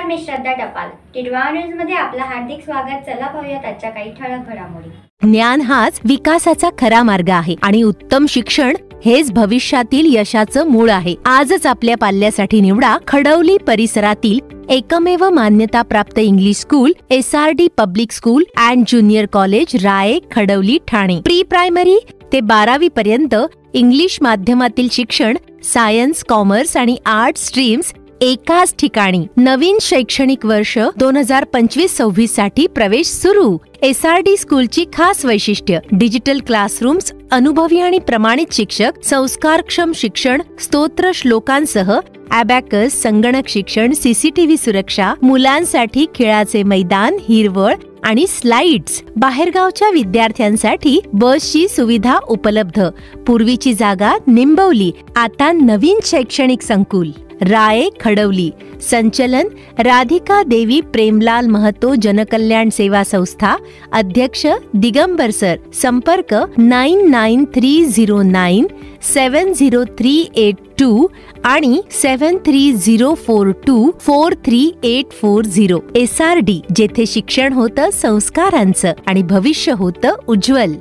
मी श्रद्धा टपाल. टिडवा न्यूज मध्ये आपलं हार्दिक स्वागत. चला पाहूयात आजच्या काही ठळक घडामोडी. ज्ञान हाच विकासाचा खरा मार्ग आहे आणि उत्तम शिक्षण हेच भविष्यातील यशाचं मूळ आहे. आजच आपल्या पाल्यासाठी निवडा खडवली परिसरातील एकमेव मान्यता प्राप्त English school SRD public school and junior college Raye Khadavli Thane. Pre primary ते 12वी पर्यंत इंग्लिश माध्यमातील शिक्षण, सायन्स, कॉमर्स आणि आर्ट्स स्ट्रीम्स एकाच ठिकाणी. नवीन शैक्षणिक वर्ष 2025-26 साठी प्रवेश सुरू. SRD स्कूलची खास वैशिष्ट्य: डिजिटल क्लासरूम्स, अनुभवी आणि प्रमाणित शिक्षक, संस्कारक्षम शिक्षण, स्तोत्र श्लोकांसह ॲबॅकस, संगणक शिक्षण, CCTV सुरक्षा, मुलांसाठी खेळाचे मैदान, हिरवळ आणि स्लाइड्स. बाहेरगावच्या विद्यार्थ्यांसाठी बसची सुविधा उपलब्ध. पूर्वीची जागा निंबवली, आता नवीन शैक्षणिक संकुल. राये खडवली. संचलन राधिका देवी प्रेमलाल महतो जनकल्याण सेवा संस्था. अध्यक्ष दिगंबर सर. संपर्क 9930970382 आणि 7304243840. SRD, जेथे शिक्षण होतं संस्कारांचं आणि भविष्य होतं उज्ज्वल.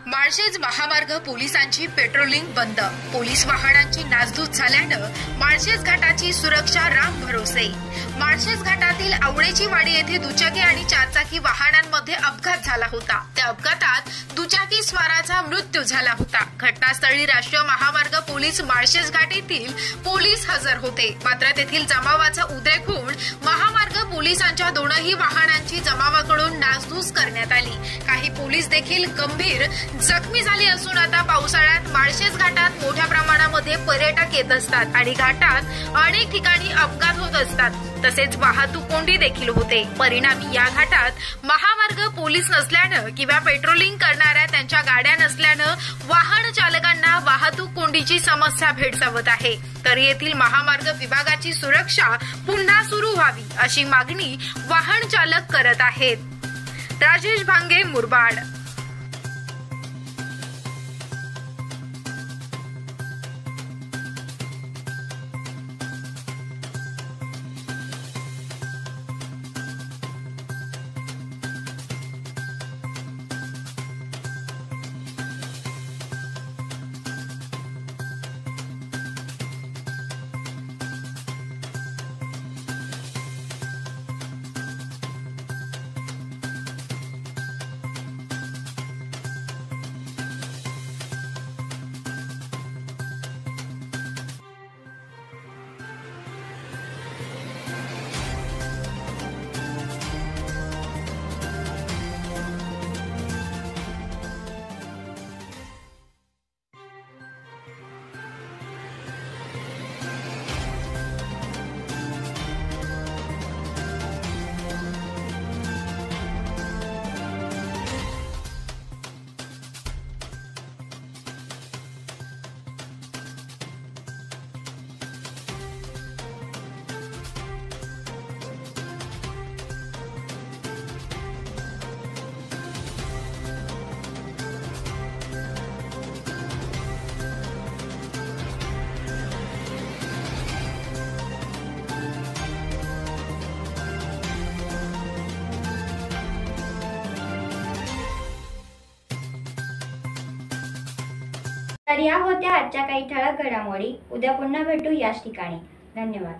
माळशेज महामार्ग पोलिसांची पेट्रोलिंग बंद. पोलीस वाहनांची नासधूस झाल्यानं माळशेज घाटाची सुरक्षा राम भरोसे. माळशेज घाटातील आवळेची वाडी येथे दुचाकी आणि चारचाकी वाहनांमध्ये अपघात झाला होता. त्या अपघातात दुचाकी स्वाराचा मृत्यू झाला होता. घटनास्थळी राष्ट्रीय महामार्ग पोलीस माळशेज घाट येथील पोलीस हजर होते. मात्र तेथील जमावाचा उद्रेक होऊन महामार्ग पोलिसांच्या दोनही वाहनांची जमावाकडून नासधूस करण्यात आली. काही पोलीस देखील गंभीर जखमी झाली असून आता पावसाळ्यात माळशेज घाटात मोठ्या प्रमाणामध्ये पर्यटक येत असतात आणि घाटात अनेक ठिकाणी अपघात होत असतात. तसेच वाहतूक कोंडी देखील होते. परिणामी या घाटात महामार्ग पोलीस नसल्यानं किंवा पेट्रोलिंग करणाऱ्या त्यांच्या गाड्या नसल्यानं वाहन चालकांना वाहतूक कोंडीची समस्या भेडसावत आहे. तर येथील महामार्ग विभागाची सुरक्षा पुन्हा सुरू व्हावी अशी मागणी वाहन चालक करत आहेत. राजेश भांगे, मुरबाड. तर या होत्या आजच्या काही ठळक घडामोडी. उद्या पुन्हा भेटू याच ठिकाणी. धन्यवाद.